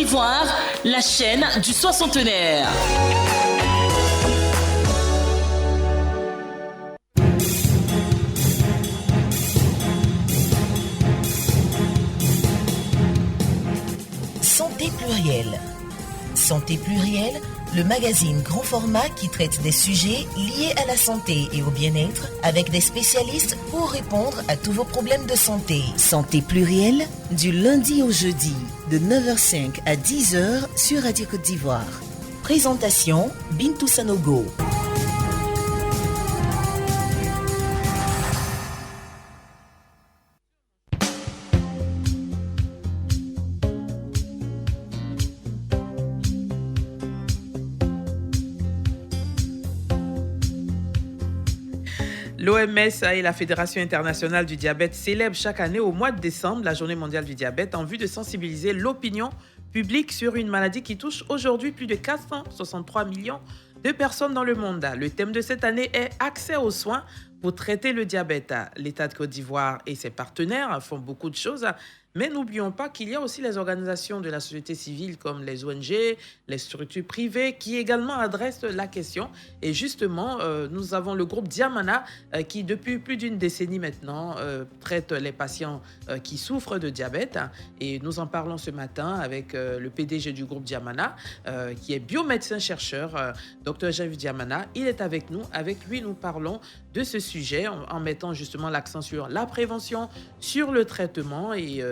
d'Ivoire, la chaîne du soixantenaire. Santé plurielle. Santé plurielle, le magazine grand format qui traite des sujets liés à la santé et au bien-être avec des spécialistes pour répondre à tous vos problèmes de santé. Santé plurielle, du lundi au jeudi, de 9h05 à 10h sur Radio Côte d'Ivoire. Présentation, Bintou Sanogo. L'OMS et la Fédération internationale du diabète célèbrent chaque année au mois de décembre la journée mondiale du diabète en vue de sensibiliser l'opinion publique sur une maladie qui touche aujourd'hui plus de 463 millions de personnes dans le monde. Le thème de cette année est « Accès aux soins pour traiter le diabète ». L'État de Côte d'Ivoire et ses partenaires font beaucoup de choses, mais n'oublions pas qu'il y a aussi les organisations de la société civile comme les ONG, les structures privées qui également adressent la question. Et justement, nous avons le groupe Diamana qui, depuis plus d'une décennie maintenant, traite les patients qui souffrent de diabète. Et nous en parlons ce matin avec le PDG du groupe Diamana, qui est biomédecin-chercheur, Dr Jeff Diamana. Il est avec nous. Avec lui, nous parlons de ce sujet en mettant justement l'accent sur la prévention, sur le traitement et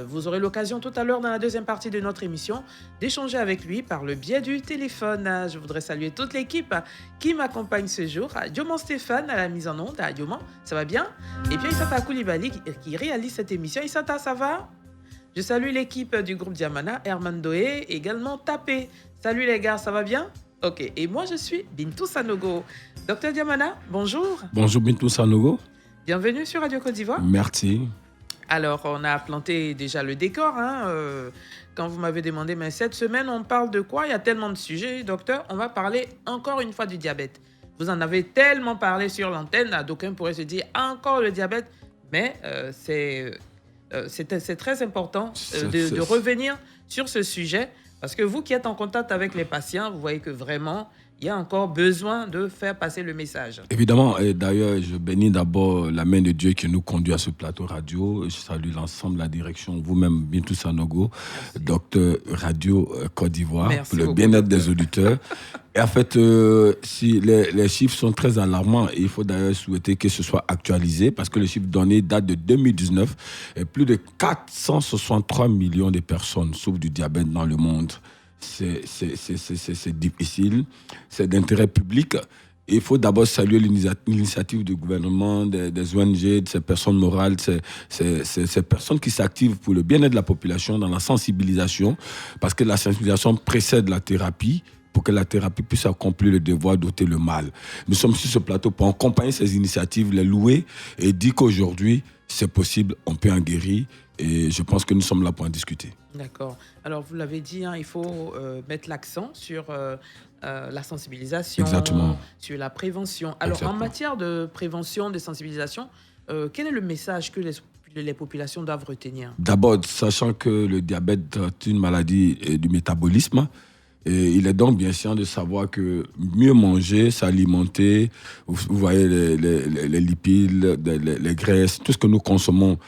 vous aurez l'occasion tout à l'heure dans la deuxième partie de notre émission d'échanger avec lui par le biais du téléphone. Je voudrais saluer toute l'équipe qui m'accompagne ce jour. Dioman Stéphane à la mise en onde. Dioman, ça va bien? Et puis Issata Koulibaly qui réalise cette émission. Issata, ça va? Je salue l'équipe du groupe Diamana, Herman Doé, également Tapé. Salut les gars, ça va bien? Ok, et moi je suis Bintou Sanogo. Docteur Diamana, bonjour. Bonjour Bintou Sanogo. Bienvenue sur Radio Côte d'Ivoire. Merci. Alors, on a planté déjà le décor, quand vous m'avez demandé, mais cette semaine, on parle de quoi? Il y a tellement de sujets, docteur. On va parler encore une fois du diabète. Vous en avez tellement parlé sur l'antenne, d'aucuns pourraient se dire encore le diabète, mais c'est très important de revenir sur ce sujet, parce que vous qui êtes en contact avec les patients, vous voyez que vraiment, il y a encore besoin de faire passer le message. Évidemment, et d'ailleurs, je bénis d'abord la main de Dieu qui nous conduit à ce plateau radio. Je salue l'ensemble de la direction, vous-même, Bintou Sanogo, docteur Radio Côte d'Ivoire, Merci pour le beaucoup, bien-être docteur. des auditeurs. Et en fait, si les chiffres sont très alarmants, et il faut d'ailleurs souhaiter que ce soit actualisé, parce que le chiffre donné date de 2019, et plus de 463 millions de personnes souffrent du diabète dans le monde. C'est difficile, c'est d'intérêt public. Il faut d'abord saluer l'initiative du gouvernement, des ONG, de ces personnes morales, ces personnes qui s'activent pour le bien-être de la population dans la sensibilisation, parce que la sensibilisation précède la thérapie, pour que la thérapie puisse accomplir le devoir d'ôter le mal. Nous sommes sur ce plateau pour accompagner ces initiatives, les louer et dire qu'aujourd'hui, c'est possible, on peut en guérir. Et je pense que nous sommes là pour en discuter. D'accord. Alors, vous l'avez dit, il faut mettre l'accent sur la sensibilisation, Exactement. sur la prévention. Alors, Exactement. en matière de prévention, de sensibilisation, quel est le message que les populations doivent retenir? D'abord, sachant que le diabète est une maladie du métabolisme, et il est donc bien sûr de savoir que mieux manger, s'alimenter, vous voyez les lipides, les graisses, tout ce que nous consommons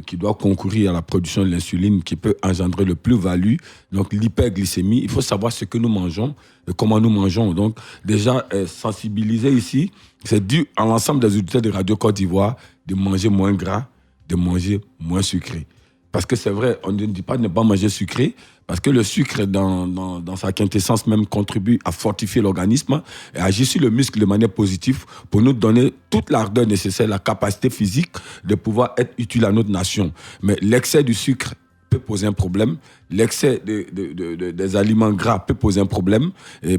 qui doit concourir à la production de l'insuline qui peut engendrer le plus-value, donc l'hyperglycémie. Il faut savoir ce que nous mangeons et comment nous mangeons. Donc déjà, sensibiliser ici, c'est dû à l'ensemble des auditeurs de Radio Côte d'Ivoire de manger moins gras, de manger moins sucré. Parce que c'est vrai, on ne dit pas de ne pas manger sucré, parce que le sucre, dans sa quintessence même, contribue à fortifier l'organisme et agit sur le muscle de manière positive pour nous donner toute l'ardeur nécessaire, la capacité physique de pouvoir être utile à notre nation. Mais l'excès du sucre peut poser un problème. L'excès des aliments gras peut poser un problème.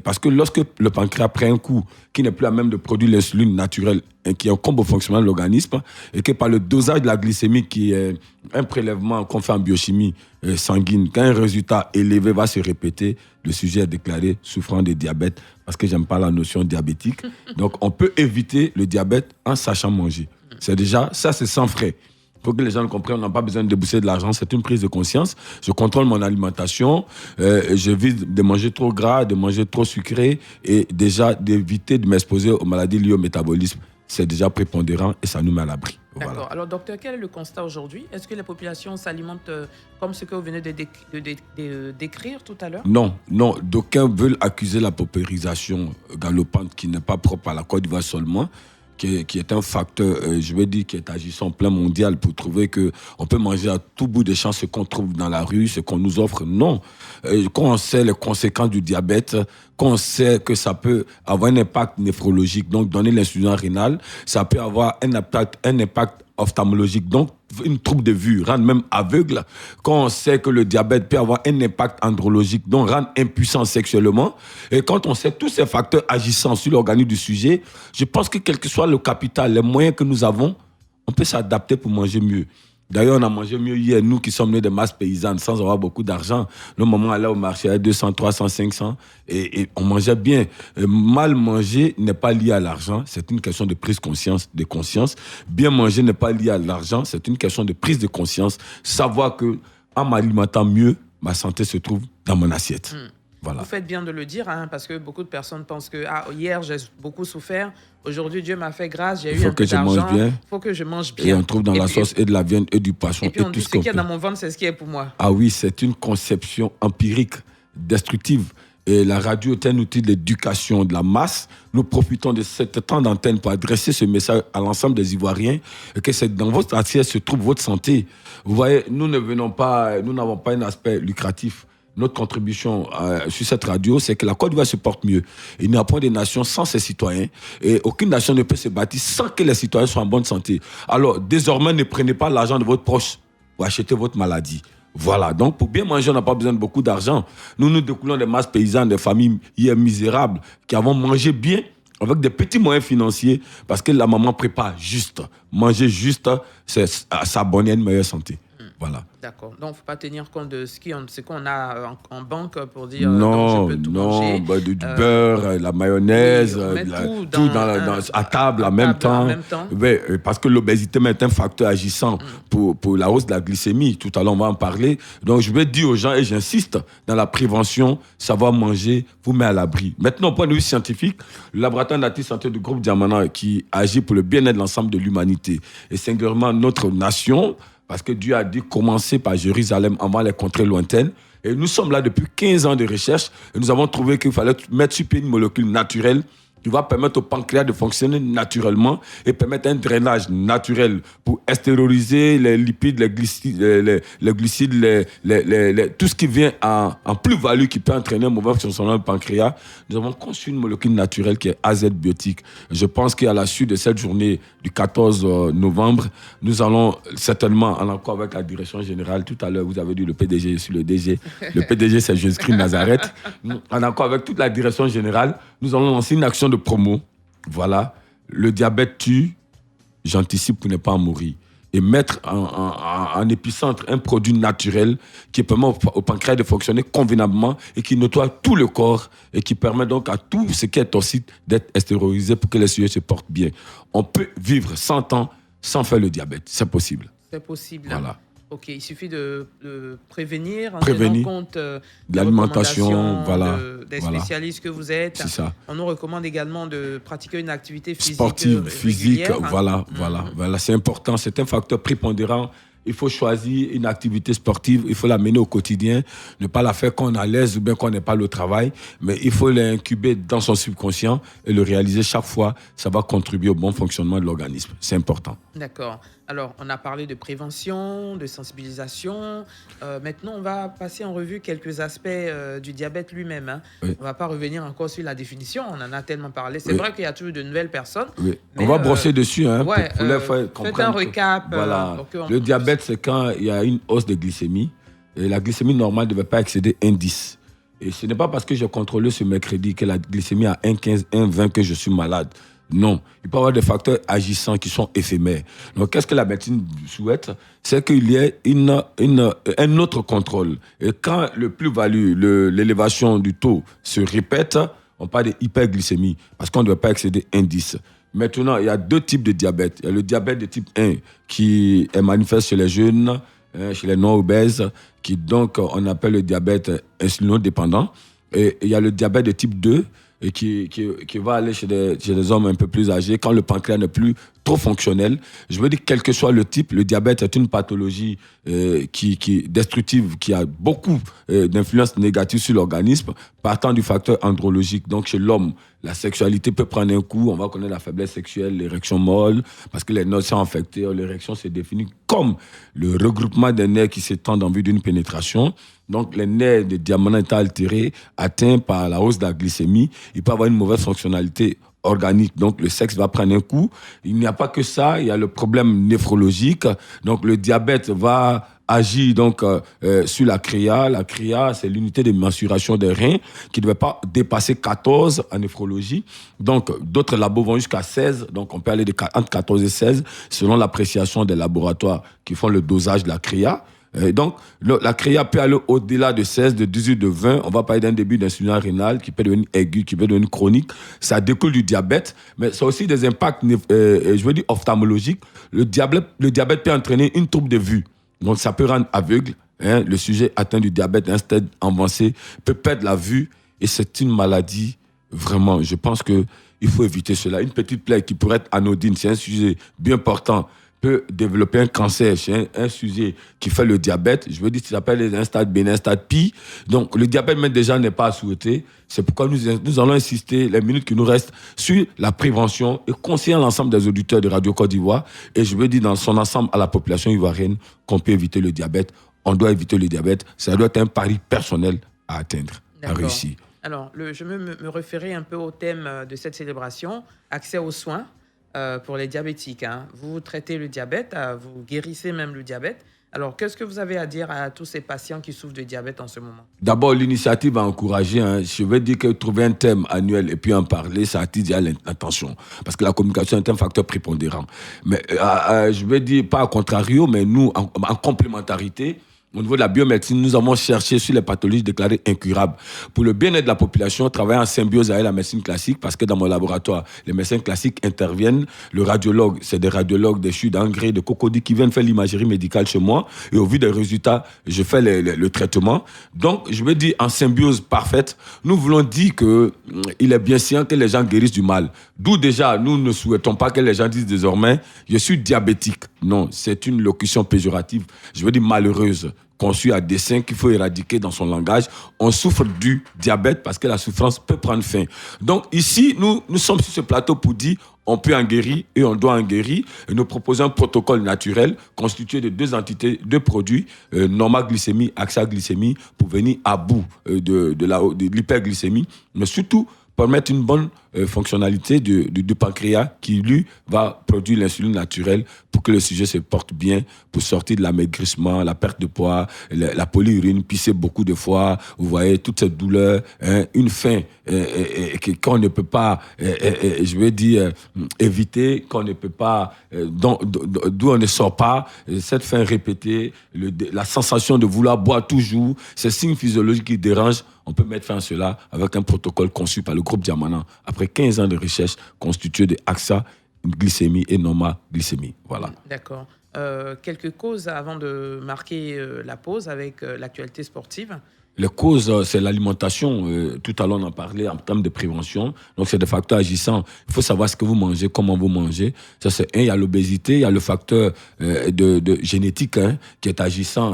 Parce que lorsque le pancréas prend un coup qui n'est plus à même de produire l'insuline naturelle et qui incombe au fonctionnement de l'organisme, et que par le dosage de la glycémie, qui est un prélèvement qu'on fait en biochimie sanguine, quand un résultat élevé va se répéter, le sujet est déclaré souffrant de diabète, parce que j'aime pas la notion diabétique. Donc on peut éviter le diabète en sachant manger. C'est déjà, ça c'est sans frais. Pour que les gens le comprennent, on n'a pas besoin de débourser de l'argent, c'est une prise de conscience. Je contrôle mon alimentation, j'évite de manger trop gras, de manger trop sucré et déjà d'éviter de m'exposer aux maladies liées au métabolisme. C'est déjà prépondérant et ça nous met à l'abri. D'accord. Voilà. Alors, docteur, quel est le constat aujourd'hui? Est-ce que les populations s'alimentent comme ce que vous venez de décrire tout à l'heure? Non. D'aucuns veulent accuser la paupérisation galopante qui n'est pas propre à la Côte d'Ivoire seulement, qui est un facteur, je veux dire, qui est agissant en plein mondial pour trouver qu'on peut manger à tout bout des champs ce qu'on trouve dans la rue, ce qu'on nous offre. Non. Quand on sait les conséquences du diabète, quand on sait que ça peut avoir un impact néphrologique, donc donner l'insuffisance rénale, ça peut avoir un impact ophtalmologique, donc une trouble de vue, rendre même aveugle. Quand on sait que le diabète peut avoir un impact andrologique, donc rendre impuissant sexuellement, et quand on sait tous ces facteurs agissant sur l'organisme du sujet, je pense que quel que soit le capital, les moyens que nous avons, on peut s'adapter pour manger mieux. D'ailleurs, on a mangé mieux hier, nous qui sommes nés de masses paysannes, sans avoir beaucoup d'argent. Nos mamans allaient au marché à 200, 300, 500, et on mangeait bien. Mal manger n'est pas lié à l'argent, c'est une question de prise de conscience. Bien manger n'est pas lié à l'argent, c'est une question de prise de conscience. Savoir que, en m'alimentant mieux, ma santé se trouve dans mon assiette. Voilà. Vous faites bien de le dire, parce que beaucoup de personnes pensent que hier, j'ai beaucoup souffert. Aujourd'hui, Dieu m'a fait grâce, j'ai eu un peu d'argent. Il faut que je mange bien. Et on trouve dans la sauce et de la viande et du poisson. Et puis on dit ce qu'il y a dans mon ventre, c'est ce qui est pour moi. Ah oui, c'est une conception empirique, destructive. Et la radio est un outil d'éducation de la masse. Nous profitons de ce temps d'antenne pour adresser ce message à l'ensemble des Ivoiriens et que c'est dans votre assiette se trouve votre santé. Vous voyez, nous n'avons pas un aspect lucratif. Notre contribution sur cette radio, c'est que la Côte d'Ivoire se porte mieux. Il n'y a point de nation sans ses citoyens. Et aucune nation ne peut se bâtir sans que les citoyens soient en bonne santé. Alors, désormais, ne prenez pas l'argent de votre proche pour acheter votre maladie. Voilà. Donc, pour bien manger, on n'a pas besoin de beaucoup d'argent. Nous découlons des masses paysannes, des familles misérables qui avons mangé bien avec des petits moyens financiers parce que la maman prépare juste. Manger juste, c'est s'abonner à une meilleure santé. Voilà. D'accord. Donc, il ne faut pas tenir compte de ce qu'on a en banque pour dire je peux tout manger. Du beurre, la mayonnaise, tout à table en même temps. Ouais, parce que l'obésité est un facteur agissant pour la hausse de la glycémie. Tout à l'heure, on va en parler. Donc, je vais dire aux gens, et j'insiste, dans la prévention, savoir manger vous met à l'abri. Maintenant, au point de vue scientifique, le laboratoire natif santé du groupe Diamana qui agit pour le bien-être de l'ensemble de l'humanité et singulièrement notre nation, parce que Dieu a dit commencer par Jérusalem avant les contrées lointaines. Et nous sommes là depuis 15 ans de recherche et nous avons trouvé qu'il fallait mettre sur pied une molécule naturelle qui va permettre au pancréas de fonctionner naturellement et permettre un drainage naturel pour extérioriser les lipides, les glucides, tout ce qui vient en plus-value qui peut entraîner un mauvais fonctionnement du pancréas. Nous avons conçu une molécule naturelle qui est AZ Biotique. Je pense qu'à la suite de cette journée du 14 novembre, nous allons certainement, en accord avec la direction générale, tout à l'heure vous avez dit le PDG, je suis le DG. Le PDG c'est Jésus-Christ Nazareth. En accord avec toute la direction générale, nous allons lancer une action de promo. Voilà, le diabète tue, j'anticipe pour ne pas en mourir. Et mettre en épicentre un produit naturel qui permet au pancréas de fonctionner convenablement et qui nettoie tout le corps et qui permet donc à tout ce qui est toxique d'être extériorisé pour que les sujets se portent bien. On peut vivre 100 ans sans faire le diabète. C'est possible. C'est possible. Voilà. Ok, il suffit de prévenir en tenant compte de l'alimentation, des spécialistes que vous êtes. C'est ça. On nous recommande également de pratiquer une activité physique sportive, physique, régulière. Voilà, c'est important, c'est un facteur prépondérant. Il faut choisir une activité sportive, il faut la mener au quotidien, ne pas la faire quand on est à l'aise ou bien quand on n'est pas au travail, mais il faut l'incuber dans son subconscient et le réaliser chaque fois. Ça va contribuer au bon fonctionnement de l'organisme. C'est important. D'accord. Alors, on a parlé de prévention, de sensibilisation. Maintenant, on va passer en revue quelques aspects du diabète lui-même. Oui. On ne va pas revenir encore sur la définition. On en a tellement parlé. C'est vrai qu'il y a toujours de nouvelles personnes. Oui. On va brosser dessus pour les faire comprendre. Faites un recap. Voilà. Le diabète, c'est quand il y a une hausse de glycémie. Et la glycémie normale ne devait pas excéder 1,10. Et ce n'est pas parce que j'ai contrôlé ce mercredi que la glycémie a 1,15, 1,20 que je suis malade. Non, il peut y avoir des facteurs agissants qui sont éphémères. Donc, qu'est-ce que la médecine souhaite? C'est qu'il y ait un autre contrôle. Et quand le plus-value, l'élévation du taux se répète, on parle d'hyperglycémie, parce qu'on ne doit pas excéder 1,10. Maintenant, il y a 2 types de diabète. Il y a le diabète de type 1 qui est manifeste chez les jeunes, chez les non-obèses, qui donc on appelle le diabète insulinodépendant. Et il y a le diabète de type 2 et qui va aller chez des hommes un peu plus âgés quand le pancréas n'est plus trop fonctionnel. Je veux dire, quel que soit le type, le diabète est une pathologie qui destructive, qui a beaucoup d'influence négative sur l'organisme, partant du facteur andrologique. Donc, chez l'homme, la sexualité peut prendre un coup. On va connaître la faiblesse sexuelle, l'érection molle, parce que les nodes sont infectées. L'érection se définit comme le regroupement des nerfs qui s'étendent en vue d'une pénétration. Donc, les nerfs de diamant étant altérés, atteints par la hausse de la glycémie, il peut avoir une mauvaise fonctionnalité organique. Donc, le sexe va prendre un coup. Il n'y a pas que ça, il y a le problème néphrologique. Donc, le diabète va agir donc sur la CREA. La CREA, c'est l'unité de mensuration des reins qui ne devait pas dépasser 14 en néphrologie. Donc, d'autres labos vont jusqu'à 16. Donc, on peut aller entre 14 et 16 selon l'appréciation des laboratoires qui font le dosage de la CREA. Et donc, la CREA peut aller au-delà de 16, de 18, de 20. On va parler d'un début d'insuffisance rénale qui peut devenir aigu, qui peut devenir chronique. Ça découle du diabète, mais ça a aussi des impacts, ophtalmologiques. Le diabète peut entraîner une trouble de vue. Donc, ça peut rendre aveugle. Le sujet atteint du diabète à un stade avancé peut perdre la vue. Et c'est une maladie, vraiment, je pense qu'il faut éviter cela. Une petite plaie qui pourrait être anodine, c'est un sujet bien portant, peut développer un cancer chez un sujet qui fait le diabète. Je veux dire, ça s'appelle un stade bénin, un stade pi. Donc, le diabète, même déjà, n'est pas à souhaiter. C'est pourquoi nous allons insister, les minutes qui nous restent, sur la prévention et conseiller à l'ensemble des auditeurs de Radio Côte d'Ivoire. Et je veux dire, dans son ensemble, à la population ivoirienne, qu'on peut éviter le diabète. On doit éviter le diabète. Ça doit être un pari personnel à atteindre, à réussir. Alors, je veux me référer un peu au thème de cette célébration, accès aux soins. Pour les diabétiques. Vous traitez le diabète, vous guérissez même le diabète. Alors, qu'est-ce que vous avez à dire à tous ces patients qui souffrent de diabète en ce moment? D'abord, l'initiative a encouragé. Je veux dire que trouver un thème annuel et puis en parler, ça attire déjà l'attention. Parce que la communication est un facteur prépondérant. Mais je veux dire, pas à contrario, mais nous, en complémentarité, au niveau de la biomédecine, nous avons cherché sur les pathologies déclarées incurables. Pour le bien-être de la population, travailler en symbiose avec la médecine classique, parce que dans mon laboratoire, les médecins classiques interviennent. Le radiologue, c'est des radiologues, des chutes d'engrais, de cocody qui viennent faire l'imagerie médicale chez moi. Et au vu des résultats, je fais le traitement. Donc, je veux dire, en symbiose parfaite, nous voulons dire qu'il est bien sûr que les gens guérissent du mal. D'où déjà, nous ne souhaitons pas que les gens disent désormais, je suis diabétique. Non, c'est une locution péjorative, je veux dire malheureuse, conçue à dessein qu'il faut éradiquer dans son langage. On souffre du diabète parce que la souffrance peut prendre fin. Donc ici, nous sommes sur ce plateau pour dire on peut en guérir et on doit en guérir. Et nous proposons un protocole naturel constitué de 2 entités, 2 produits, normaglycémie, axaglycémie, pour venir à bout de l'hyperglycémie, mais surtout permettre une bonne fonctionnalité du pancréas qui, lui, va produire l'insuline naturelle pour que le sujet se porte bien, pour sortir de l'amaigrissement, la perte de poids, la polyurine, pisser beaucoup de fois, vous voyez, toute cette douleur, une faim qu'on ne peut pas, je veux dire, éviter, qu'on ne peut pas, d'où on ne sort pas, cette faim répétée, la sensation de vouloir boire toujours, ces signes physiologiques qui dérangent. On peut mettre fin à cela avec un protocole conçu par le groupe Diamana après 15 ans de recherche constitué de AXA, glycémie et normaglycémie. Voilà. D'accord. Quelques causes avant de marquer la pause avec l'actualité sportive. Les causes, c'est l'alimentation. Tout à l'heure, on en parlait en termes de prévention. Donc, c'est des facteurs agissants. Il faut savoir ce que vous mangez, comment vous mangez. Ça, c'est un. Il y a l'obésité, il y a le facteur de génétique qui est agissant.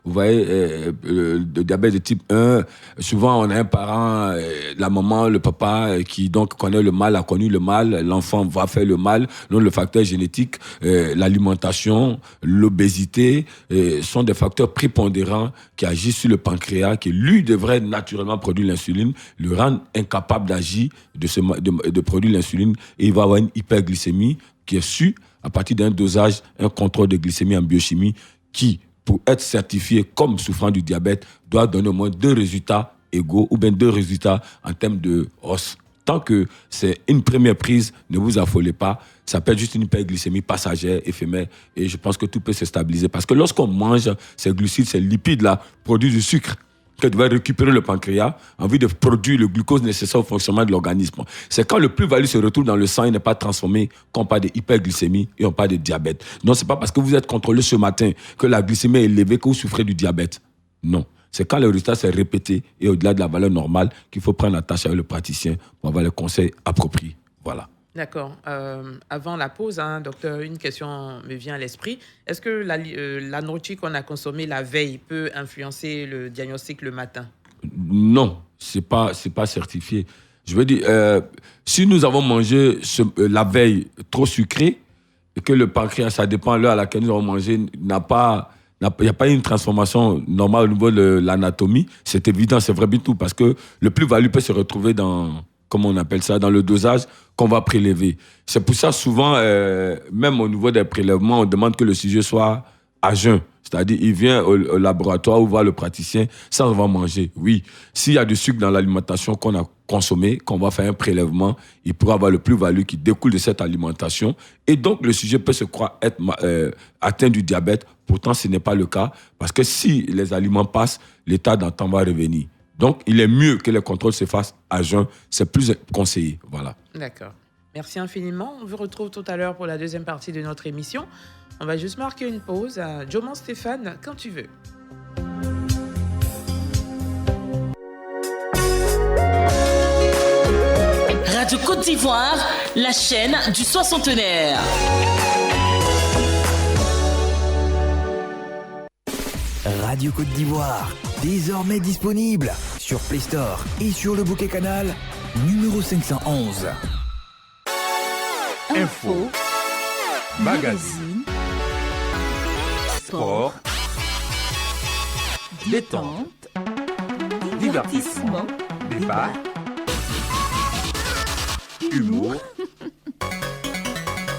Vous voyez, le diabète de type 1, souvent, on a un parent, la maman, le papa, qui donc connaît le mal, a connu le mal. L'enfant va faire le mal. Donc, le facteur génétique, l'alimentation, l'obésité sont des facteurs prépondérants qui agissent sur le pancréas, qui lui devrait naturellement produire l'insuline, le rendre incapable d'agir, de produire l'insuline, et il va avoir une hyperglycémie qui est su à partir d'un dosage, un contrôle de glycémie en biochimie qui, pour être certifié comme souffrant du diabète, doit donner au moins 2 résultats égaux ou bien 2 résultats en termes de hausse. Tant que c'est une première prise, ne vous affolez pas. Ça peut être juste une hyperglycémie passagère, éphémère, et je pense que tout peut se stabiliser. Parce que lorsqu'on mange ces glucides, ces lipides-là, produisent du sucre. que doit récupérer le pancréas en vue de produire le glucose nécessaire au fonctionnement de l'organisme. C'est quand le plus-value se retrouve dans le sang, il n'est pas transformé, qu'on parle d'hyperglycémie et on parle de diabète. Non, c'est pas parce que vous êtes contrôlé ce matin que la glycémie est élevée que vous souffrez du diabète. Non. C'est quand le résultat s'est répété et au-delà de la valeur normale qu'il faut prendre la tâche avec le praticien pour avoir les conseils appropriés. Voilà. D'accord. Avant la pause, docteur, une question me vient à l'esprit. Est-ce que la nourriture qu'on a consommée la veille peut influencer le diagnostic le matin? Non, c'est pas certifié. Je veux dire, si nous avons mangé la veille trop sucré et que le pancréas, ça dépend de l'heure à laquelle nous avons mangé, il n'y a pas eu une transformation normale au niveau de l'anatomie, c'est évident, c'est vrai du tout, parce que le plus-value peut se retrouver dans, comment on appelle ça, dans le dosage qu'on va prélever. C'est pour ça, souvent, même au niveau des prélèvements, on demande que le sujet soit à jeun. C'est-à-dire, il vient au laboratoire ou voir le praticien sans avoir mangé. Oui, s'il y a du sucre dans l'alimentation qu'on a consommé, qu'on va faire un prélèvement, il pourra avoir le plus-value qui découle de cette alimentation. Et donc, le sujet peut se croire être atteint du diabète. Pourtant, ce n'est pas le cas. Parce que si les aliments passent, l'état dans le temps va revenir. Donc, il est mieux que les contrôles se fassent à jeun. C'est plus conseillé. Voilà. D'accord. Merci infiniment. On vous retrouve tout à l'heure pour la deuxième partie de notre émission. On va juste marquer une pause. Joman Stéphane, quand tu veux. Radio Côte d'Ivoire, la chaîne du soixantenaire. Radio Côte d'Ivoire, désormais disponible sur Play Store et sur le bouquet canal numéro 511. Info, magazine, sport, détente, divertissement, débat, humour,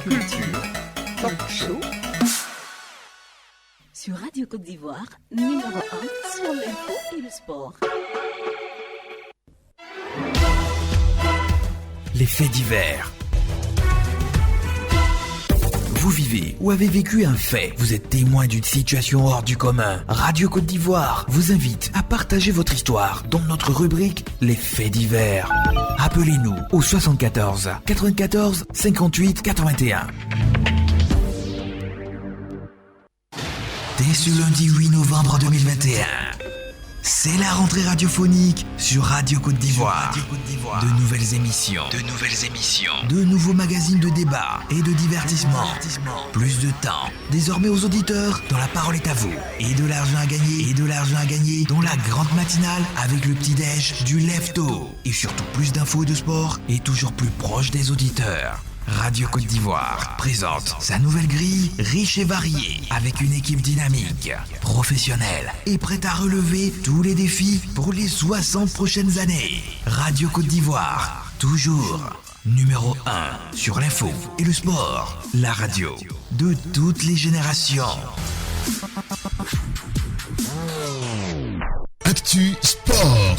culture, talk show. Sur Radio Côte d'Ivoire, numéro 1 sur l'info et le sport. Les faits divers. Vous vivez ou avez vécu un fait, vous êtes témoin d'une situation hors du commun. Radio Côte d'Ivoire vous invite à partager votre histoire dans notre rubrique Les faits divers. Appelez-nous au 74 94 58 81. Dès ce lundi 8 novembre 2021, c'est la rentrée radiophonique sur Radio Côte d'Ivoire. De nouvelles émissions, de nouveaux magazines de débat et de divertissement. Plus de temps, désormais aux auditeurs, dont la parole est à vous. Et de l'argent à gagner, dont la grande matinale avec le petit-déj du Lève-Tôt. Et surtout plus d'infos et de sport et toujours plus proche des auditeurs. Radio Côte d'Ivoire présente sa nouvelle grille riche et variée avec une équipe dynamique, professionnelle et prête à relever tous les défis pour les 60 prochaines années. Radio Côte d'Ivoire, toujours numéro 1 sur l'info et le sport, la radio de toutes les générations. Actu Sport.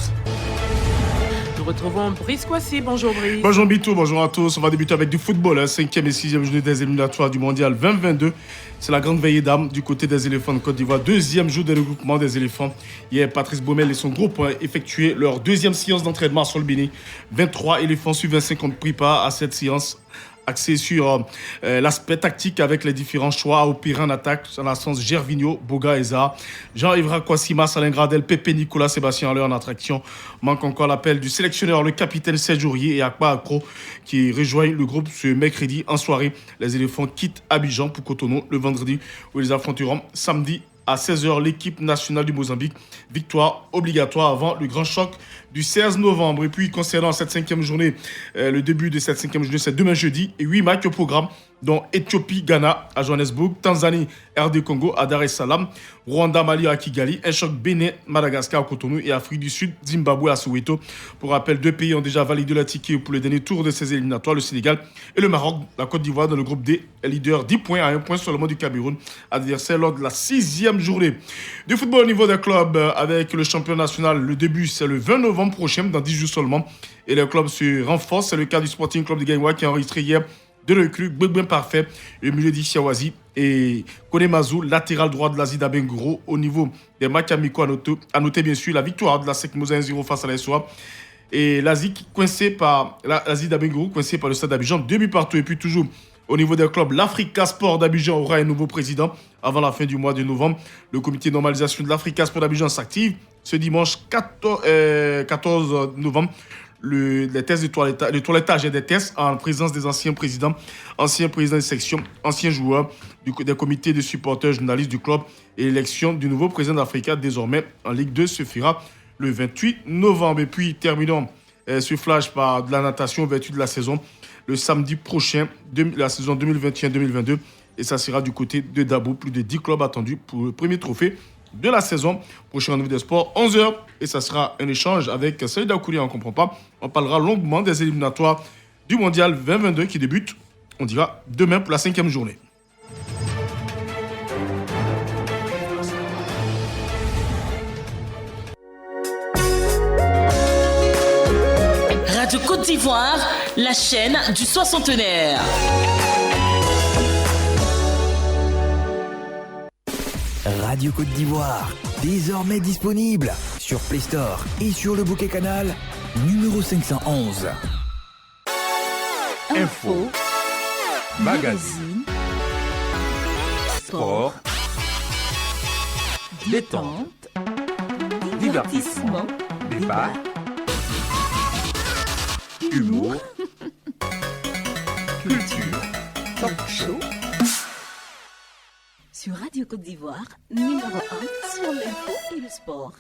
Nous retrouvons Brice Kwasi. Bonjour Brice. Bonjour Bito, bonjour à tous. On va débuter avec du football, 5e et 6e journée des éliminatoires du mondial 2022. C'est la grande veillée d'âme du côté des éléphants de Côte d'Ivoire. 2e jour de regroupement des éléphants. Hier, Patrice Baumel et son groupe ont effectué leur 2e séance d'entraînement à Solbini. 23 éléphants sur 25 ont pris part à cette séance axé sur l'aspect tactique avec les différents choix à opérer en attaque en l'absence Gervinho, Boga et Zaha. Jean-Yves Kwasima, Salin Gradel, Pépé Nicolas, Sébastien Haller en attraction. Manque encore l'appel du sélectionneur, le capitaine Serge Aurier et Akpa Akro qui rejoignent le groupe ce mercredi en soirée. Les éléphants quittent Abidjan pour Cotonou le vendredi où ils affronteront samedi à 16h l'équipe nationale du Mozambique. Victoire obligatoire avant le grand choc du 16 novembre. Et puis concernant cette 5e journée, le début de cette 5e journée, c'est demain jeudi. Et 8 matchs au programme, dont Éthiopie, Ghana à Johannesburg, Tanzanie, RD Congo à Dar es Salaam, Rwanda, Mali à Kigali, un choc Bénin, Madagascar à Cotonou et Afrique du Sud, Zimbabwe à Soweto. Pour rappel, 2 pays ont déjà validé leur ticket pour le dernier tour de ces éliminatoires, le Sénégal et le Maroc. La Côte d'Ivoire dans le groupe D est leader 10 points à 1 point seulement du Cameroun, adversaire lors de la 6e journée. Du football au niveau des clubs avec le champion national, le début c'est le 20 novembre prochain, dans 10 jours seulement. Et les clubs se renforcent, c'est le cas du Sporting Club de Gagnoua qui a enregistré hier de recrues, bien parfait. Le milieu d'Ishiawazi et Konemazu, latéral droit de l'Asie d'Abengoro. Au niveau des matchs amicaux, à noter bien sûr la victoire de la SEC Mosa 1-0 face à la SOA. Et l'Asie d'Abengoro coincée par le Stade d'Abidjan, 2 buts partout. Et puis toujours au niveau des clubs, l'Africa Sport d'Abidjan aura un nouveau président avant la fin du mois de novembre. Le comité de normalisation de l'Africa Sport d'Abidjan s'active ce dimanche 14 novembre. Les tests le toilettage et des tests en présence des anciens présidents de section, anciens joueurs des comités de supporters journalistes du club et l'élection du nouveau président d'Africa désormais en Ligue 2 se fera le 28 novembre. Et puis terminons ce flash par de la natation vertu de la saison le samedi prochain, la saison 2021-2022, et ça sera du côté de Dabo. Plus de 10 clubs attendus pour le premier trophée de la saison. Prochain rendez-vous des sports, 11h, et ça sera un échange avec Saïda Koulié, on ne comprend pas. On parlera longuement des éliminatoires du Mondial 2022 qui débute, on dira, demain pour la 5e journée. Radio Côte d'Ivoire, la chaîne du soixantenaire. Radio Côte d'Ivoire, désormais disponible sur Play Store et sur le bouquet canal numéro 511. Info, magazine, sport, détente, divertissement, débat, humour, culture, talk show. Sur Radio Côte d'Ivoire, numéro 1 sur l'info et le sport.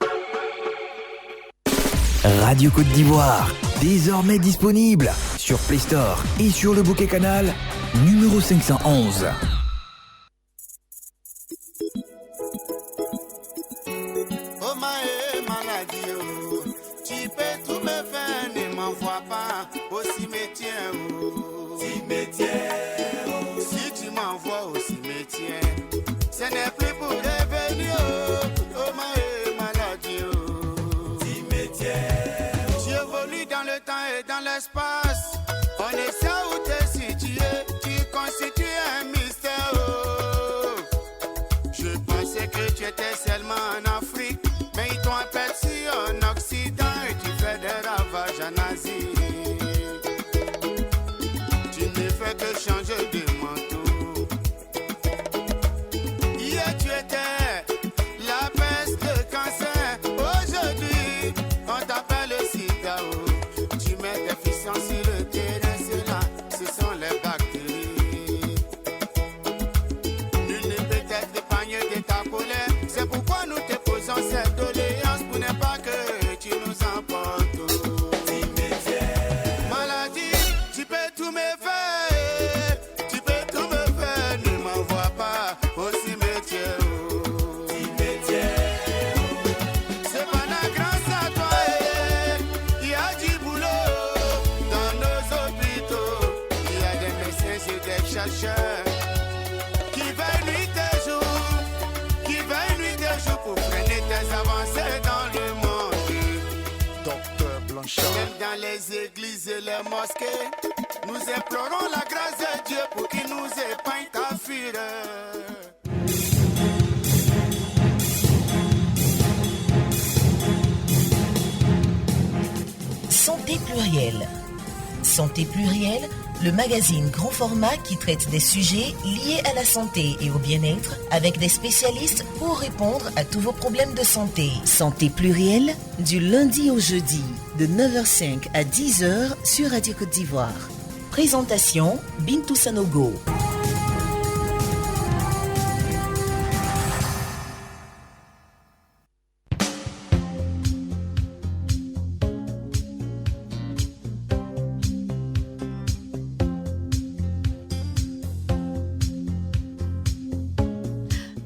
Radio Côte d'Ivoire, désormais disponible sur Play Store et sur le bouquet canal numéro 511. Oh ma maladie, oh. Tu peux tout me faire, ne m'envoie pas au cimetière. Oh. Cimetière, oh. Si tu m'envoies au cimetière, ce n'est plus pour revenir. Oh ma maladie, oh. Cimetière, oh. Tu évolues dans le temps et dans l'espace. On est ça où t'es situé, tu constitues un mystère. Oh. Je pensais que tu étais seulement en Afrique, mais ils t'ont aperçu en Occident et tu fais des ravages en Asie. Tu ne fais que changer de manteau. Hier tu étais la peste, le cancer. Aujourd'hui on t'appelle le sida. Tu mets des fissures sur le terrain, c'est là, ce sont les bactéries. Nul ne peut être épargné de ta colère. C'est pourquoi nous te posons cette doléance pour ne pas que tu nous emportes. Maladie, tu peux tout me faire. Tu peux tout me faire. Ne m'envoie pas au cimetière. C'est pendant grâce à toi, il y a du boulot dans nos hôpitaux. Il y a des médecins et des chercheurs qui veillent nuit et jour pour freiner tes avancées dans le monde. Docteur Blanchard. Même dans les églises et les mosquées, nous implorons la grâce de Dieu pour qu'il nous épargne ta fureur. Santé plurielle. Santé plurielle, le magazine grand format qui traite des sujets liés à la santé et au bien-être avec des spécialistes pour répondre à tous vos problèmes de santé. Santé plurielle, du lundi au jeudi, de 9h05 à 10h sur Radio Côte d'Ivoire. Présentation, Bintou Sanogo.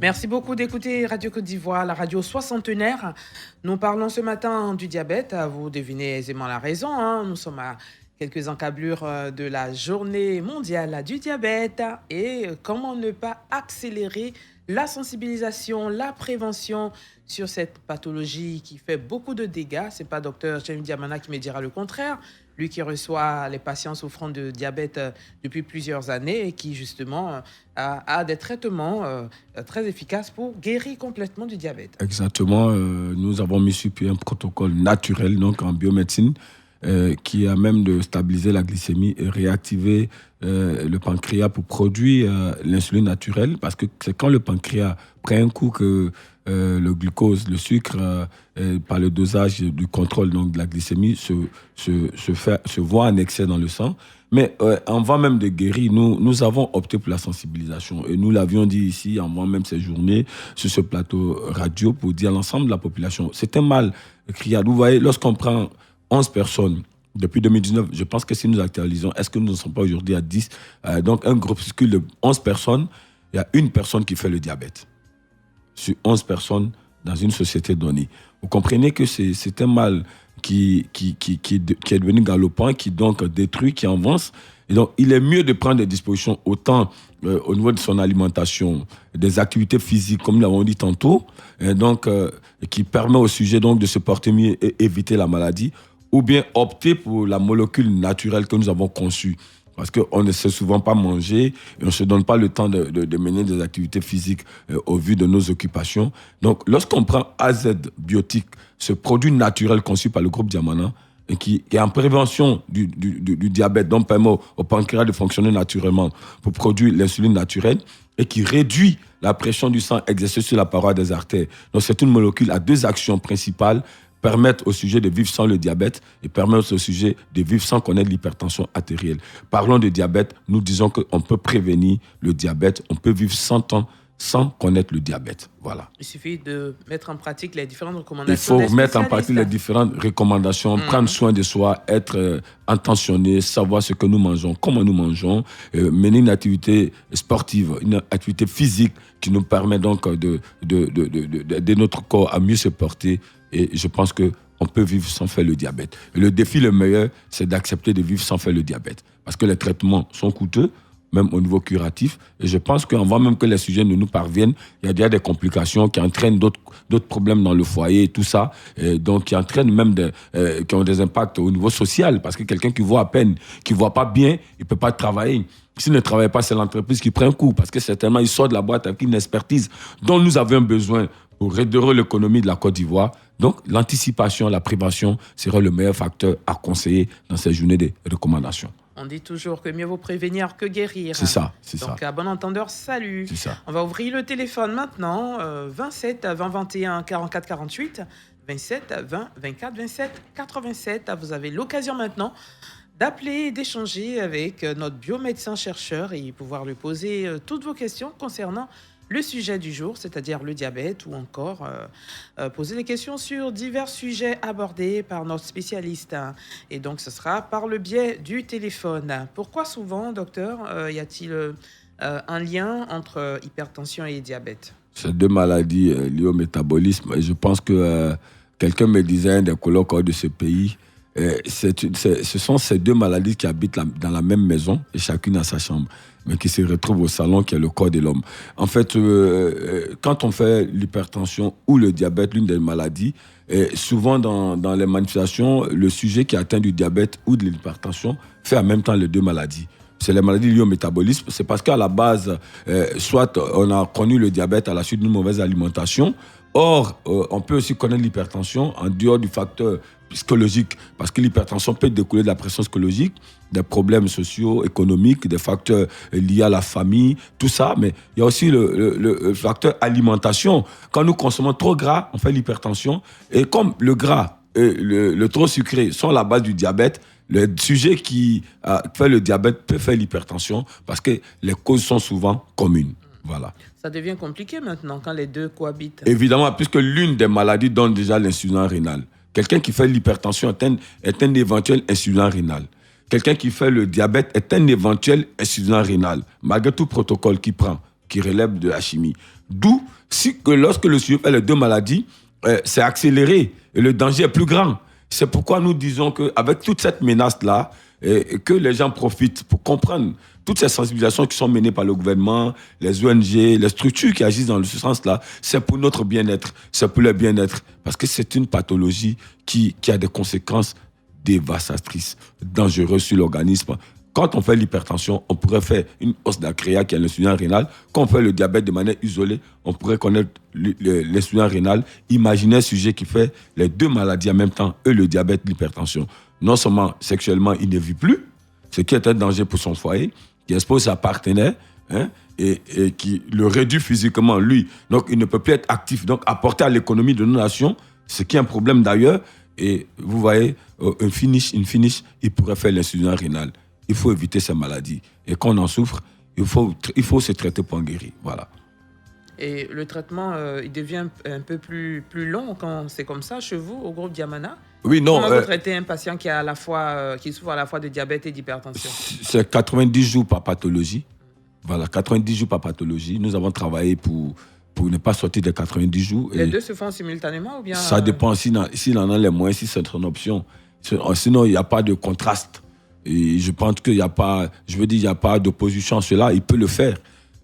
Merci beaucoup d'écouter Radio Côte d'Ivoire, la radio soixantenaire. Nous parlons ce matin du diabète. Vous devinez aisément la raison. Nous sommes à quelques encablures de la journée mondiale du diabète. Et comment ne pas accélérer la sensibilisation, la prévention sur cette pathologie qui fait beaucoup de dégâts. Ce n'est pas docteur James Diamana qui me dira le contraire. lui qui reçoit les patients souffrant de diabète depuis plusieurs années et qui justement a des traitements très efficaces pour guérir complètement du diabète. Exactement. Nous avons mis sur pied un protocole naturel, donc en biomédecine, qui a même de stabiliser la glycémie et réactiver le pancréas pour produire l'insuline naturelle, parce que c'est quand le pancréas prend un coup que le glucose, le sucre, par le dosage du contrôle donc, de la glycémie, se voit en excès dans le sang. Mais avant même de guérir, nous avons opté pour la sensibilisation. Et nous l'avions dit ici, avant même ces journées, sur ce plateau radio, pour dire à l'ensemble de la population, c'est un mal criard. Vous voyez, lorsqu'on prend 11 personnes, depuis 2019, je pense que si nous actualisons, est-ce que nous ne sommes pas aujourd'hui à 10 donc un groupuscule de 11 personnes, il y a une personne qui fait le diabète. Sur 11 personnes dans une société donnée. Vous comprenez que c'est un mal qui est devenu galopant, qui donc détruit, qui avance. Et donc, il est mieux de prendre des dispositions autant au niveau de son alimentation, des activités physiques, comme nous l'avons dit tantôt, et donc, qui permet au sujet donc, de se porter mieux et éviter la maladie, ou bien opter pour la molécule naturelle que nous avons conçue. Parce qu'on ne sait souvent pas manger et on ne se donne pas le temps de mener des activités physiques au vu de nos occupations. Donc, lorsqu'on prend AZ Biotique, ce produit naturel conçu par le groupe Diamana, et qui est en prévention du diabète, donc permet au pancréas de fonctionner naturellement pour produire l'insuline naturelle, et qui réduit la pression du sang exercée sur la paroi des artères. Donc, c'est une molécule à deux actions principales, permettre au sujet de vivre sans le diabète et permettre au sujet de vivre sans connaître l'hypertension artérielle. Parlons de diabète, nous disons qu'on peut prévenir le diabète, on peut vivre 100 ans sans connaître le diabète. Voilà. Il suffit de mettre en pratique les différentes recommandations. Il faut mettre en pratique les différentes recommandations, prendre soin de soi, être intentionné, savoir ce que nous mangeons, comment nous mangeons, mener une activité sportive, une activité physique qui nous permet donc d'aider notre corps à mieux se porter. Et je pense qu'on peut vivre sans faire le diabète. Et le défi le meilleur, c'est d'accepter de vivre sans faire le diabète. Parce que les traitements sont coûteux, même au niveau curatif. Et je pense qu'avant même que les sujets ne nous parviennent, il y a déjà des complications qui entraînent d'autres problèmes dans le foyer et tout ça. Et donc, qui entraînent même qui ont des impacts au niveau social. Parce que quelqu'un qui voit à peine, qui ne voit pas bien, il ne peut pas travailler. S'il ne travaille pas, c'est l'entreprise qui prend un coup. Parce que certainement, il sort de la boîte avec une expertise dont nous avions besoin pour redorer l'économie de la Côte d'Ivoire. Donc, l'anticipation, la prévention serait le meilleur facteur à conseiller dans ces journées de recommandations. On dit toujours que mieux vaut prévenir que guérir. C'est ça, Donc, à bon entendeur, salut. C'est ça. On va ouvrir le téléphone maintenant. 27 20 21 44 48. 27 20 24 27 87. Vous avez l'occasion maintenant d'appeler et d'échanger avec notre biomédecin-chercheur et pouvoir lui poser toutes vos questions concernant le sujet du jour, c'est-à-dire le diabète, ou encore poser des questions sur divers sujets abordés par notre spécialiste. Et donc, ce sera par le biais du téléphone. Pourquoi souvent, docteur, y a-t-il un lien entre hypertension et diabète? Ces deux maladies liées au métabolisme. Et je pense que quelqu'un me disait, un des colloques de ce pays, ce sont ces deux maladies qui habitent dans la même maison, et chacune a sa chambre, mais qui se retrouvent au salon qui est le corps de l'homme. En fait, quand on fait l'hypertension ou le diabète, l'une des maladies, souvent dans les manifestations, le sujet qui est atteint du diabète ou de l'hypertension fait en même temps les deux maladies. C'est les maladies liées au métabolisme. C'est parce qu'à la base, soit on a connu le diabète à la suite d'une mauvaise alimentation. Or, on peut aussi connaître l'hypertension en dehors du facteur psychologique, parce que l'hypertension peut découler de la pression psychologique, des problèmes sociaux, économiques, des facteurs liés à la famille, tout ça. Mais il y a aussi le facteur alimentation. Quand nous consommons trop gras, on fait l'hypertension. Et comme le gras et le trop sucré sont la base du diabète, le sujet qui fait le diabète peut faire l'hypertension, parce que les causes sont souvent communes. Voilà. Ça devient compliqué maintenant quand les deux cohabitent. Évidemment, puisque l'une des maladies donne déjà l'insuffisance rénale. Quelqu'un qui fait l'hypertension est un éventuel insuffisant rénal. Quelqu'un qui fait le diabète est un éventuel insuffisant rénal, malgré tout protocole qu'il prend, qui relève de la chimie. D'où, que lorsque le sujet fait les deux maladies, c'est accéléré et le danger est plus grand. C'est pourquoi nous disons qu'avec toute cette menace-là, que les gens profitent pour comprendre toutes ces sensibilisations qui sont menées par le gouvernement, les ONG, les structures qui agissent dans ce sens-là, c'est pour notre bien-être, c'est pour le bien-être, parce que c'est une pathologie qui a des conséquences dévastatrice, dangereuse sur l'organisme. Quand on fait l'hypertension, on pourrait faire une hausse d'acréa qui est l'insuffisance rénale. Quand on fait le diabète de manière isolée, on pourrait connaître l'insuffisance rénale. Imaginez un sujet qui fait les deux maladies en même temps, le diabète, l'hypertension. Non seulement sexuellement, il ne vit plus, ce qui est un danger pour son foyer, qui expose sa partenaire, et qui le réduit physiquement, lui. Donc, il ne peut plus être actif. Donc, apporter à l'économie de nos nations, ce qui est un problème d'ailleurs. Et vous voyez, une finish, il pourrait faire l'insuffisance rénale. Il faut éviter ces maladies. Et quand on en souffre, il faut se traiter pour en guérir. Voilà. Et le traitement, il devient un peu plus long quand c'est comme ça chez vous, au groupe Diamana? Oui, non. Comment vous traitez un patient qui souffre à la fois de diabète et d'hypertension? C'est 90 jours par pathologie. Voilà, 90 jours par pathologie. Nous avons travaillé pour ne pas sortir de 90 jours. Les deux se font simultanément ou bien? Ça dépend s'il en a les moyens, si c'est son option. Sinon, il n'y a pas de contraste. Et je pense qu'il n'y a pas, il n'y a pas d'opposition à cela. Il peut le faire.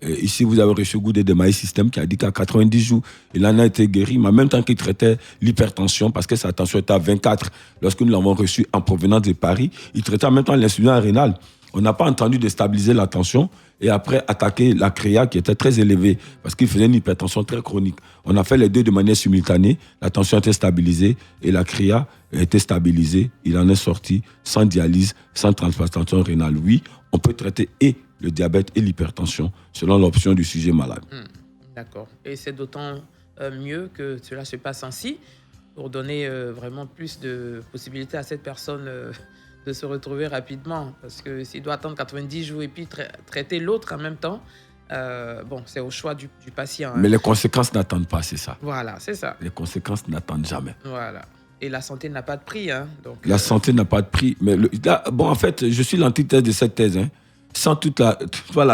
Ici, vous avez reçu Goudé de Maïs System qui a dit qu'à 90 jours, il en a été guéri, mais en même temps qu'il traitait l'hypertension, parce que sa tension était à 24 lorsque nous l'avons reçu en provenance de Paris, il traitait en même temps l'insuffisance rénale. On n'a pas entendu de stabiliser la tension et après attaquer la créa qui était très élevée parce qu'il faisait une hypertension très chronique. On a fait les deux de manière simultanée. La tension était stabilisée et la créa était stabilisée. Il en est sorti sans dialyse, sans transplantation rénale. Oui, on peut traiter et le diabète et l'hypertension selon l'option du sujet malade. D'accord. Et c'est d'autant mieux que cela se passe ainsi pour donner vraiment plus de possibilités à cette personne de se retrouver rapidement. Parce que s'il doit attendre 90 jours et puis traiter l'autre en même temps, c'est au choix du patient. Mais les conséquences n'attendent pas, c'est ça. Voilà, c'est ça. Les conséquences n'attendent jamais. Voilà. Et la santé n'a pas de prix. Donc, la santé n'a pas de prix. Mais en fait, je suis l'antithèse de cette thèse. Sans toute la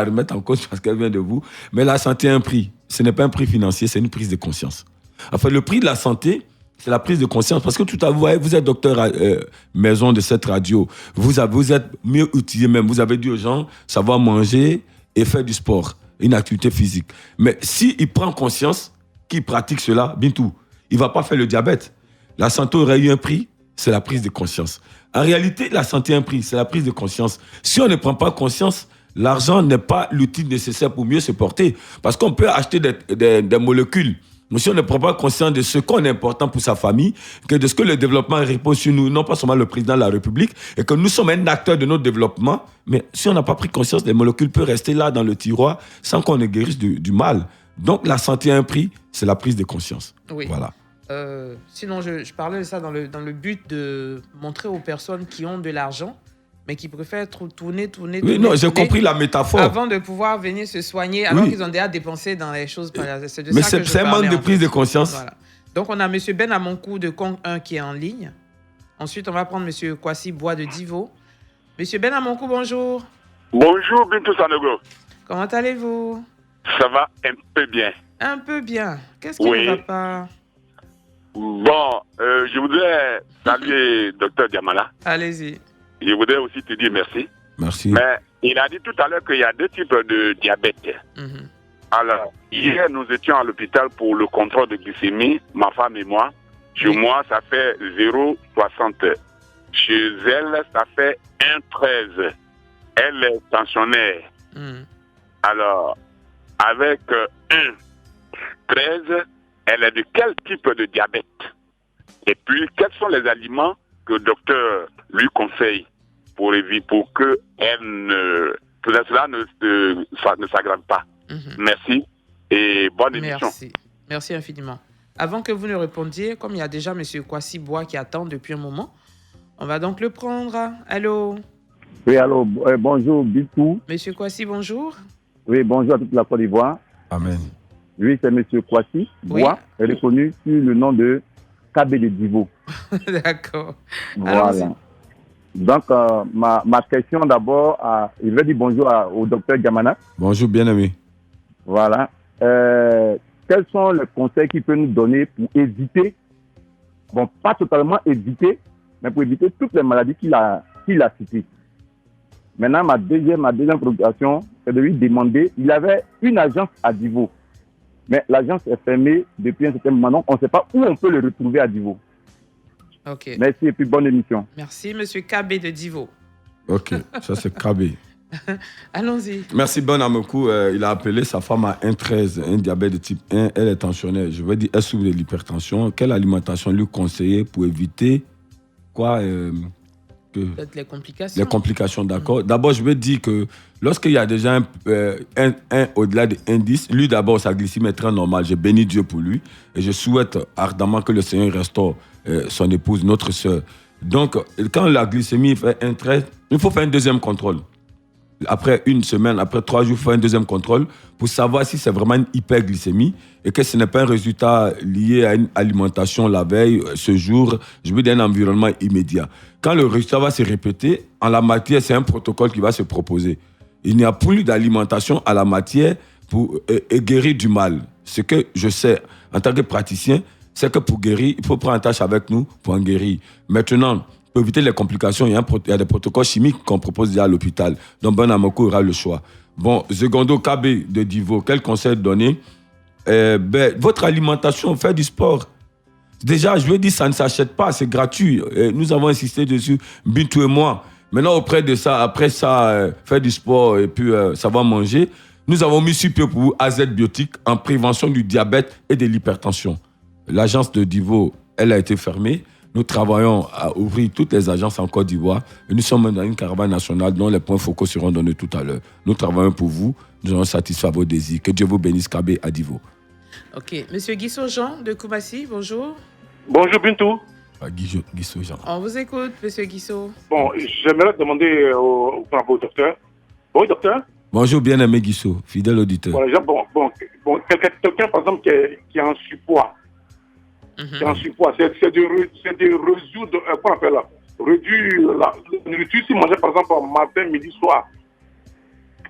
remettre en cause parce qu'elle vient de vous. Mais la santé a un prix. Ce n'est pas un prix financier, c'est une prise de conscience. Enfin, le prix de la santé, c'est la prise de conscience. Parce que tout à l'heure, vous êtes docteur maison de cette radio. Vous êtes mieux outillé même. Vous avez dit aux gens, savoir manger et faire du sport, une activité physique. Mais s'il prend conscience qu'il pratique cela, Bintou, il ne va pas faire le diabète. La santé aurait eu un prix, c'est la prise de conscience. En réalité, la santé a un prix, c'est la prise de conscience. Si on ne prend pas conscience, l'argent n'est pas l'outil nécessaire pour mieux se porter. Parce qu'on peut acheter des molécules. Mais si on ne prend pas conscience de ce qu'on est important pour sa famille, que de ce que le développement repose sur nous, non pas seulement le président de la République, et que nous sommes un acteur de notre développement, mais si on n'a pas pris conscience, les molécules peuvent rester là dans le tiroir sans qu'on ne guérisse du mal. Donc la santé a un prix, c'est la prise de conscience. Oui. Voilà. Sinon, je parlais de ça dans le but de montrer aux personnes qui ont de l'argent, mais qui préfèrent tourner. Oui, non, j'ai compris la métaphore. Avant de pouvoir venir se soigner, alors qu'ils ont déjà dépensé dans les choses. C'est de mais ça que je c'est un manque de prise de conscience. Voilà. Donc, on a M. Ben Amonkou de Kong 1 qui est en ligne. Ensuite, on va prendre M. Kwasi Bois de Divo. M. Ben Amonkou, bonjour. Bonjour, Bintou Sanogo. Comment allez-vous? Ça va un peu bien. Un peu bien. Qu'est-ce qui ne va pas? Bon, je voudrais saluer Dr Diamala. Allez-y. Je voudrais aussi te dire merci. Merci. Mais il a dit tout à l'heure qu'il y a deux types de diabète. Alors, hier, nous étions à l'hôpital pour le contrôle de glycémie, ma femme et moi. Chez moi, ça fait 0,60. Chez elle, ça fait 1,13. Elle est tensionnaire. Alors, avec 1,13, elle est de quel type de diabète? Et puis, quels sont les aliments que le docteur lui conseille pour que cela ne s'aggrave pas? Merci et bonne émission. Merci infiniment. Avant que vous ne répondiez, comme il y a déjà M. Kwasi Bois qui attend depuis un moment, on va donc le prendre. Allô? Oui, allô, bonjour, Bitou. M. Kwasi, bonjour. Oui, bonjour à toute la Côte d'Ivoire. Amen. Oui, c'est M. Kwasi Bois, reconnu sur le nom de KB de Divo. D'accord. Voilà. Donc, ma question d'abord, je vais dire bonjour au docteur Diamana. Bonjour, bien-aimé. Voilà. Quels sont les conseils qu'il peut nous donner pour éviter, bon, pas totalement éviter, mais pour éviter toutes les maladies qu'il a citées. Maintenant, ma deuxième préoccupation, c'est de lui demander, il avait une agence à Divo, mais l'agence est fermée depuis un certain moment, donc on ne sait pas où on peut le retrouver à Divo. Ok. Merci et puis bonne émission. Merci, monsieur Kabé de Divo. Ok, ça c'est Kabé. Allons-y. Merci Ben Amokou. Il a appelé sa femme à 1,13, un diabète de type 1. Elle est tensionnaire. Je veux dire, elle souffre de l'hypertension. Quelle alimentation lui conseiller pour éviter quoi Peut-être les complications. Les complications, d'accord. D'abord, je veux dire que lorsqu'il y a déjà un au-delà de 1,10, lui d'abord, sa glycémie est très normale. Je bénis Dieu pour lui et je souhaite ardemment que le Seigneur restaure son épouse, notre sœur. Donc, quand la glycémie fait 1,13, il faut faire un deuxième contrôle. Après une semaine, après 3 jours, il faut un deuxième contrôle pour savoir si c'est vraiment une hyperglycémie et que ce n'est pas un résultat lié à une alimentation la veille, ce jour, je veux dire un environnement immédiat. Quand le résultat va se répéter, en la matière, c'est un protocole qui va se proposer. Il n'y a plus d'alimentation à la matière pour guérir du mal. Ce que je sais en tant que praticien, c'est que pour guérir, il faut prendre en tâche avec nous pour en guérir. Maintenant, pour éviter les complications, il y a des protocoles chimiques qu'on propose déjà à l'hôpital. Donc, Ben Amokou aura le choix. Bon, Zegondo Kabé de Divo, quel conseil donner? Votre alimentation, faire du sport. Déjà, je veux dire, ça ne s'achète pas, c'est gratuit. Nous avons insisté dessus, Bintou et moi. Maintenant, auprès de ça, après ça, faire du sport et puis savoir manger, nous avons mis sur pied pour vous AZ Biotique en prévention du diabète et de l'hypertension. L'agence de Divo, elle a été fermée. Nous travaillons à ouvrir toutes les agences en Côte d'Ivoire et nous sommes dans une caravane nationale dont les points focaux seront donnés tout à l'heure. Nous travaillons pour vous, nous allons satisfaire vos désirs. Que Dieu vous bénisse, Kabé à Divo. Ok. Monsieur Guisso Jean de Koumassi, bonjour. Bonjour Bintou. Guisso Jean. On vous écoute, monsieur Guisso. Bon, j'aimerais demander au docteur. Oui, docteur. Bonjour, bien-aimé Guisso, fidèle auditeur. Quelqu'un, par exemple, qui est en surpoids. C'est en surpoids. C'est de résoudre, quoi on appelle là, réduire la nourriture si manger par exemple matin, midi, soir.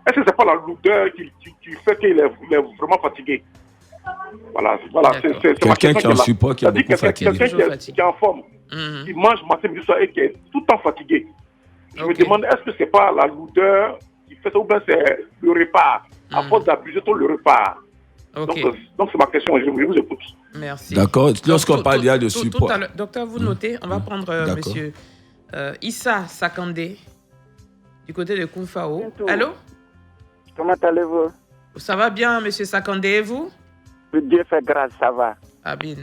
Est-ce que c'est pas la lourdeur qui fait qu'il est vraiment fatigué? Voilà. C'est quelqu'un qui est en surpoids, qui est beaucoup fatigué. Quelqu'un qui est en forme, qui mange matin, midi, soir et qui est tout le temps fatigué. Je me demande, est-ce que c'est pas la lourdeur qui fait ça ou bien c'est le repas? À force d'abuser tout le repas. Okay. Donc c'est ma question, je vous écoute. Merci. D'accord. Lorsqu'on parle déjà de surpoids. Docteur, vous notez, on va prendre monsieur Issa Sakandé du côté de Koufao. Allô? Comment allez-vous? Ça va bien, monsieur Sakandé, et vous? Dieu fait grâce, ça va. Abin.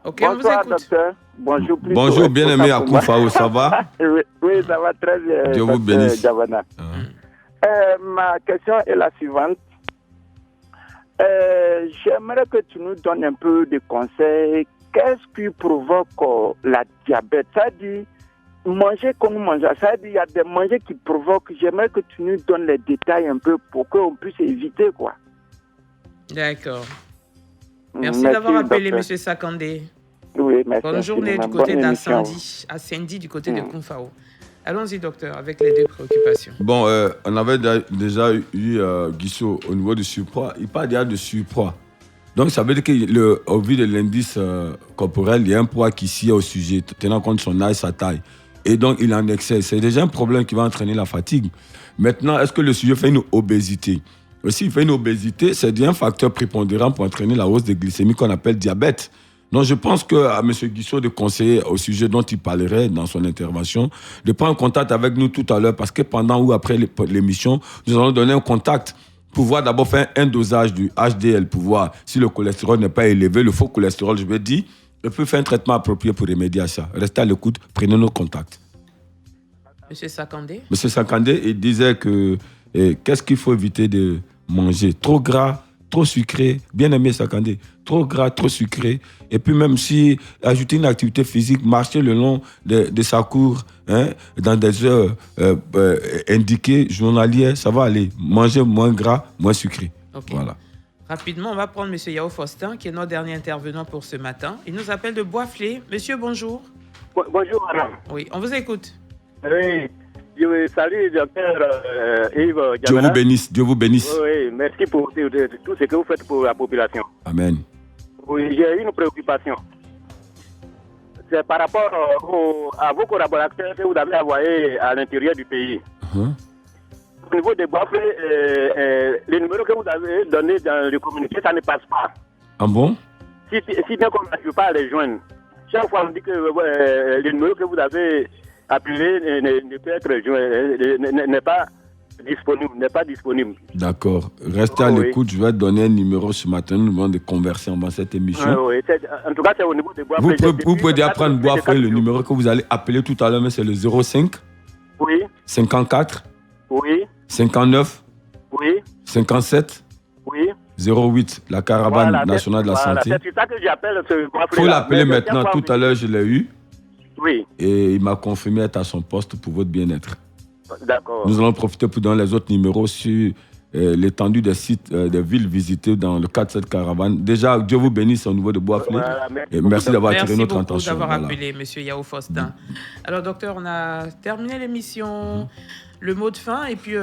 Ok, bonsoir, on vous écoute. Docteur. Bonjour, bonjour, bien-aimé à Koufao, ça va? Oui, ça va très bien. Dieu vous bénisse. Ma question est la suivante. J'aimerais que tu nous donnes un peu de conseils. Qu'est-ce qui provoque la diabète? Ça dit, manger comme nous mangeons. Ça dit, il y a des manger qui provoquent. J'aimerais que tu nous donnes les détails un peu pour qu'on puisse éviter, quoi. D'accord. Merci d'avoir appelé, M. Sakandé. Oui, merci. Bonne journée du côté d'Ascendi, à Sandy du côté de Koufao. Allons-y, docteur, avec les deux préoccupations. Bon, on avait déjà eu Guisso au niveau du surpoids. Il parle déjà de surpoids. Donc, ça veut dire qu'au vu de l'indice corporel, il y a un poids qui sied au sujet, tenant compte de son âge, sa taille. Et donc, il est en excès. C'est déjà un problème qui va entraîner la fatigue. Maintenant, est-ce que le sujet fait une obésité? S'il fait une obésité, c'est déjà un facteur prépondérant pour entraîner la hausse de glycémie qu'on appelle diabète. Donc, je pense qu'à M. Guisso de conseiller au sujet dont il parlerait dans son intervention, de prendre contact avec nous tout à l'heure, parce que pendant ou après l'émission, nous allons donner un contact pour voir d'abord faire un dosage du HDL, pour voir si le cholestérol n'est pas élevé, le faux cholestérol, je vais dire, et puis faire un traitement approprié pour remédier à ça. Restez à l'écoute, prenez nos contacts. M. Sakandé? M. Sakandé, il disait que qu'est-ce qu'il faut éviter de manger? Trop gras, trop sucré, bien aimé Sakandé, trop gras, trop sucré, et puis même si ajouter une activité physique, marcher le long de sa cour, dans des heures indiquées, journalières, ça va aller. Manger moins gras, moins sucré. Okay. Voilà. Rapidement, on va prendre M. Yao Faustin, qui est notre dernier intervenant pour ce matin. Il nous appelle de Boisflé. Monsieur, bonjour. Bonjour, madame. Oui, on vous écoute. Oui. Salut, docteur Yves. Dieu vous bénisse, Dieu vous bénisse. Oui, merci pour tout ce que vous faites pour la population. Amen. Oui, j'ai une préoccupation. C'est par rapport à vos collaborateurs que vous avez envoyés à l'intérieur du pays. Au niveau des Boisflé, les numéros que vous avez donnés dans le communiqué, ça ne passe pas. Ah bon? Si bien qu'on n'arrive pas à les joindre. chaque fois, on dit que le numéro que vous avez appelé ne peut être joint, n'est pas disponible. D'accord. Restez à l'écoute. Je vais te donner un numéro ce matin. Nous venons de converser avant cette émission. En tout cas, c'est au niveau de Bois-Frais. Vous pouvez déjà prendre Bois-Frais, le numéro que vous allez appeler tout à l'heure, mais c'est le 05 oui 54 oui 59 oui 57 oui 08, la caravane nationale de la santé. C'est ça que j'appelle ce Bois-Frais. Il faut l'appeler maintenant. Tout à l'heure, je l'ai eu. Oui. Et il m'a confirmé être à son poste pour votre bien-être. D'accord. Nous allons profiter pour donner les autres numéros sur l'étendue des sites, des villes visitées dans le cadre de cette caravane. Déjà, Dieu vous bénisse au niveau de Bois-Frais. Merci d'avoir attiré notre attention. Merci beaucoup d'avoir appelé, M. Yao Faustin. Alors, docteur, on a terminé l'émission. Le mot de fin et puis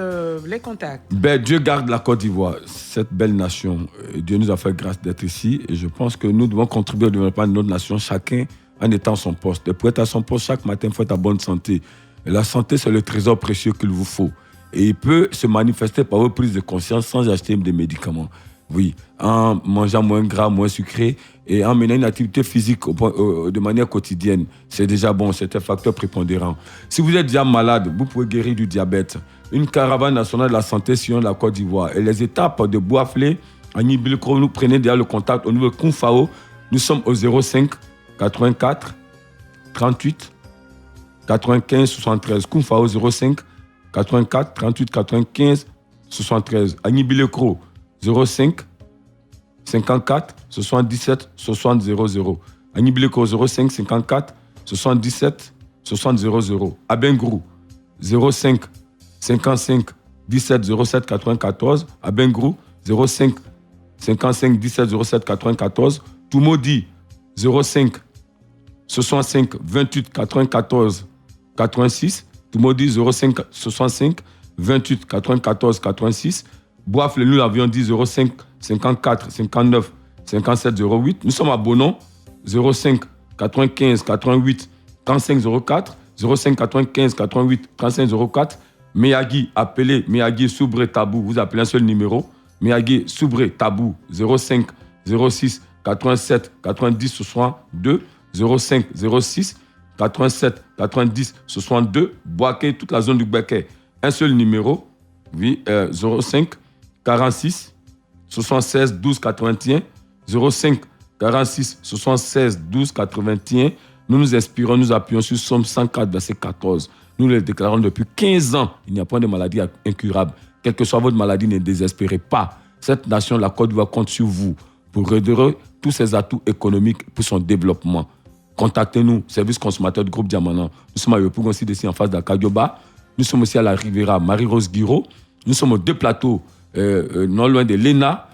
les contacts. Dieu garde la Côte d'Ivoire, cette belle nation. Dieu nous a fait grâce d'être ici. Et je pense que nous devons contribuer au développement de notre nation, chacun en étant à son poste. Et pour être à son poste, chaque matin, il faut être en bonne santé. Et la santé, c'est le trésor précieux qu'il vous faut. Et il peut se manifester par vos prises de conscience sans acheter des médicaments. Oui, en mangeant moins gras, moins sucré et en menant une activité physique de manière quotidienne. C'est déjà bon, c'est un facteur prépondérant. Si vous êtes déjà malade, vous pouvez guérir du diabète. Une caravane nationale de la santé sillonne la Côte d'Ivoire. Et les étapes de Bois-Frais, à Nibilcro, nous prenez déjà le contact au niveau de Kounfao. Nous sommes au 05 84 38 95 73. Kounfao 05 84 38 95 73. À Nibilcro 05 54 77 60 00. Anibileko 05 54 77 60 00. À Bengrou 05 55 17 07 94. À Bengrou 05 55 17 07 94. Toumaudi 05 65 28 94 86. Toumaudi 05 65 28 94 86. Bois-Frais, nous l'avions dit 05 54 59 57 08. Nous sommes à Bonon 05 95 88 35 04. 05 95 88 35 04. Miyagi, appelez Miyagi Soubré Tabou. Vous appelez un seul numéro. Miyagi Soubré Tabou 05 06 87 90 62. 05 06 87 90 62. Boaké, toute la zone du Béquet. Un seul numéro. Oui, 05 46 76 12 81. 05 46 76 12 81. Nous nous inspirons, nous appuyons sur Somme 104, verset 14. Nous le déclarons depuis 15 ans. Il n'y a pas de maladie incurable. Quelle que soit votre maladie, ne désespérez pas. Cette nation, la Côte d'Ivoire, compte sur vous pour redérouler tous ses atouts économiques pour son développement. Contactez-nous, service consommateur du groupe Diamana. Nous sommes à Yopougon, ici en face d'Akadioba. Nous sommes aussi à la Riviera, Marie-Rose Guiraud. Nous sommes aux 2 plateaux, non loin de l'ENA.